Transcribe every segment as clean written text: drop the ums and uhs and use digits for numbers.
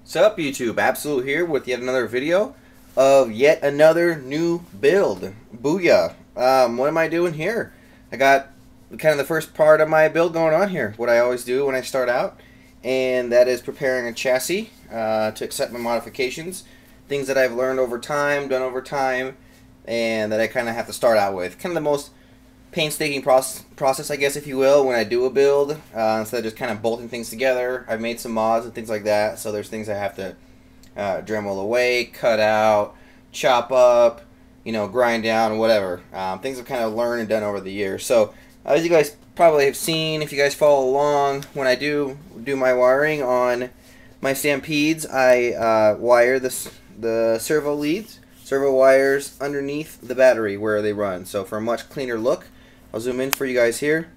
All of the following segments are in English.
Sup YouTube, Absolute here with yet another video of yet another new build. Booyah. What am I doing here? I got kind of the first part of my build going on here, what I always do when I start out, and that is preparing a chassis to accept my modifications, things that I've learned over time, done over time, and that I kind of have to start out with. Kind of the most painstaking process, I guess, if you will, when I do a build, instead of just kind of bolting things together. I've made some mods and things like that, so there's things I have to Dremel away, cut out, chop up, grind down, whatever. Things I've kind of learned and done over the years. So as you guys probably have seen, if you guys follow along, when I do my wiring on my Stampedes, I wire the servo wires underneath the battery where they run. So for a much cleaner look, I'll zoom in for you guys here,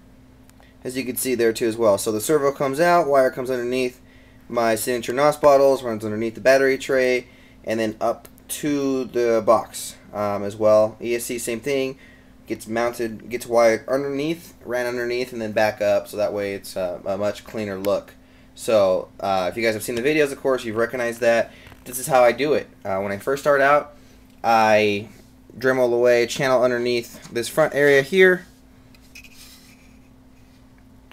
as you can see there too as well. So the servo comes out, wire comes underneath my signature NOS bottles, runs underneath the battery tray, and then up to the box as well. ESC, same thing, gets mounted, gets wired underneath, ran underneath, and then back up, so that way it's a much cleaner look. So if you guys have seen the videos, of course, you've recognized that. This is how I do it. When I first start out, I Dremel away a channel underneath this front area here.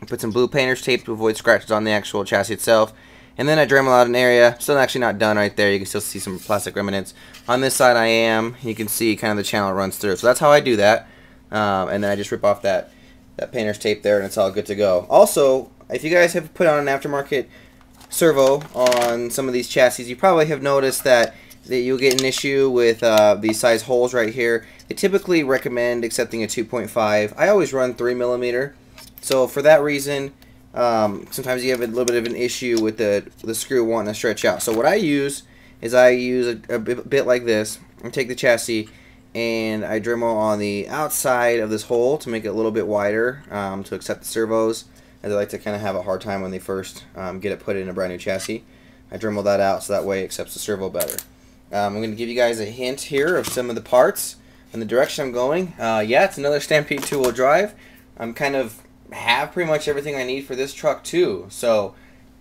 Put some blue painter's tape to avoid scratches on the actual chassis itself. And then I Dremel out an area. Still actually not done right there. You can still see some plastic remnants. On this side I am. You can see kind of the channel runs through. So that's how I do that. And then I just rip off that painter's tape there and it's all good to go. Also, if you guys have put on an aftermarket servo on some of these chassis, you probably have noticed that you'll get an issue with these size holes right here. They typically recommend accepting a 2.5. I always run 3mm. So for that reason, sometimes you have a little bit of an issue with the screw wanting to stretch out. So what I use is a bit like this. I take the chassis and I Dremel on the outside of this hole to make it a little bit wider to accept the servos, as I like to kind of have a hard time when they first get it put in a brand new chassis. I Dremel that out so that way it accepts the servo better. I'm going to give you guys a hint here of some of the parts and the direction I'm going. Yeah, it's another Stampede 2-wheel drive. I'm kind of have pretty much everything I need for this truck too. So,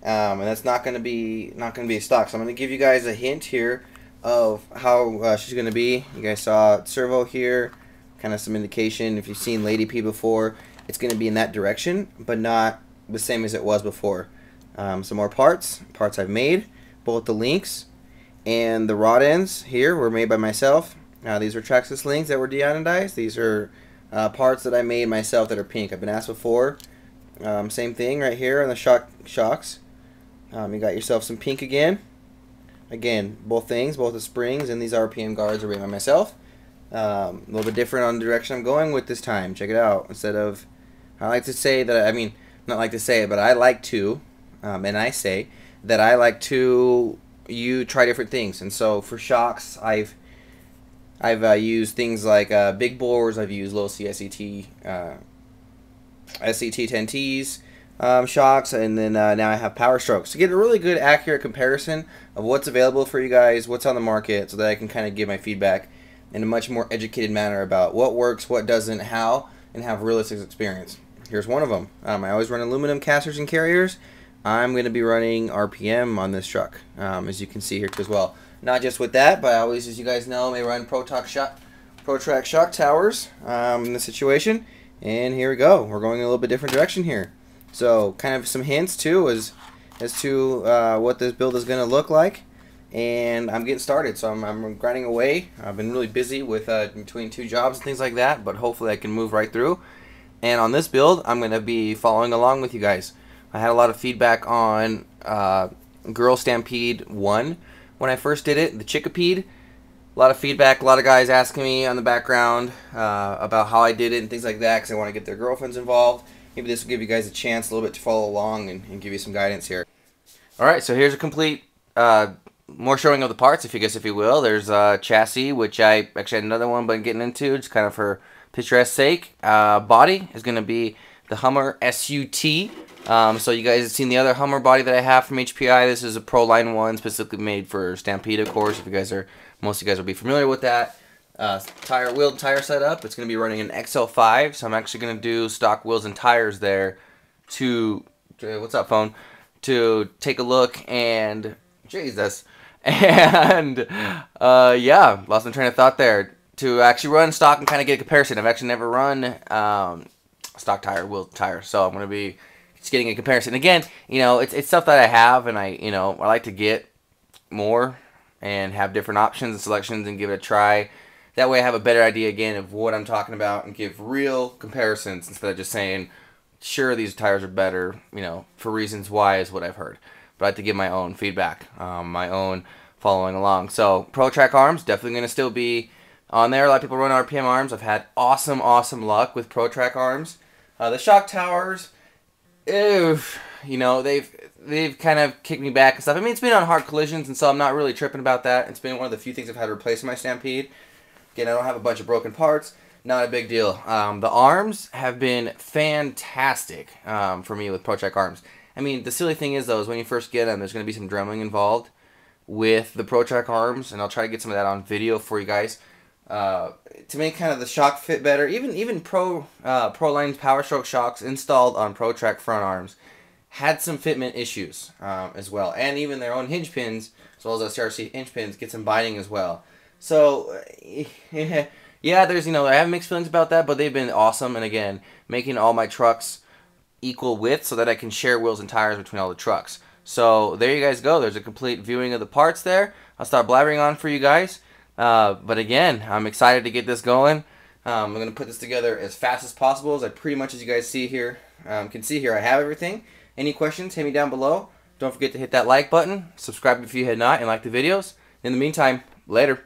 and that's not going to be stock. So I'm going to give you guys a hint here of how she's going to be. You guys saw servo here, kind of some indication. If you've seen Lady P before, it's going to be in that direction, but not the same as it was before. Some more parts I've made, both the links and the rod ends here were made by myself. These are Traxxas links that were deanodized. These are parts that I made myself that are pink. I've been asked before. Same thing right here on the shocks. You got yourself some pink again. Again, both things, both the springs and these RPM guards are made by myself. A little bit different on the direction I'm going with this time. Check it out. Instead of, I like to say that, I mean, not like to say it, but I like to, and I say that I like to try different things. And so for shocks, I've used things like big bores. I've used low CSET, SCT 10Ts shocks, and then now I have Power Strokes to get a really good, accurate comparison of what's available for you guys, what's on the market, so that I can kind of give my feedback in a much more educated manner about what works, what doesn't, how, and have realistic experience. Here's one of them. I always run aluminum casters and carriers. I'm going to be running RPM on this truck, as you can see here too as well. Not just with that, but I always, as you guys know, may run ProTrack shock towers in this situation. And here we go. We're going a little bit different direction here. So kind of some hints too as to what this build is going to look like. And I'm getting started. So I'm grinding away. I've been really busy with between two jobs and things like that, but hopefully I can move right through. And on this build, I'm going to be following along with you guys. I had a lot of feedback on Girl Stampede 1 when I first did it, the Chick-a-Pede. A lot of feedback, a lot of guys asking me on the background about how I did it and things like that because they want to get their girlfriends involved. Maybe this will give you guys a chance a little bit to follow along and give you some guidance here. Alright, so here's a complete, more showing of the parts, if you will. There's a chassis, which I actually had another one but I'm getting into, just kind of for picturesque sake. Body is going to be the Hummer SUT. So you guys have seen the other Hummer body that I have from HPI. This is a Pro Line one, specifically made for Stampede, of course. If you guys are, most of you guys will be familiar with that. Wheeled tire setup. It's going to be running an XL5, so I'm actually going to do stock wheels and tires there to what's up, phone? To take a look and Jesus. And yeah, lost my train of thought there. To actually run stock and kind of get a comparison, I've actually never run stock tire, wheel tire, so I'm gonna be just getting a comparison. Again, you know, it's stuff that I have, and I like to get more and have different options and selections and give it a try. That way, I have a better idea again of what I'm talking about and give real comparisons instead of just saying, sure, these tires are better, you know, for reasons why is what I've heard. But I like to give my own feedback, my own following along. So Pro Track arms definitely gonna still be on there. A lot of people run RPM arms. I've had awesome luck with Pro Track arms. The shock towers, you know, they've kind of kicked me back and stuff. I mean, it's been on hard collisions, and so I'm not really tripping about that. It's been one of the few things I've had to replace in my Stampede. Again, I don't have a bunch of broken parts. Not a big deal. The arms have been fantastic for me with Pro Track arms. I mean, the silly thing is, though, is when you first get them, there's going to be some dremeling involved with the Pro Track arms, and I'll try to get some of that on video for you guys. To make kind of the shock fit better, even Pro Line's Power Stroke shocks installed on Pro Track front arms had some fitment issues as well, and even their own hinge pins, as well as the CRC hinge pins, get some biting as well. So yeah, there's I have mixed feelings about that, but they've been awesome, and again, making all my trucks equal width so that I can share wheels and tires between all the trucks. So there you guys go. There's a complete viewing of the parts there. I'll start blabbering on for you guys. But again, I'm excited to get this going. I'm going to put this together as fast as possible, as I pretty much, as you guys see here, can see here, I have everything. Any questions, hit me down below. Don't forget to hit that like button, subscribe if you had not, and like the videos. In the meantime, later.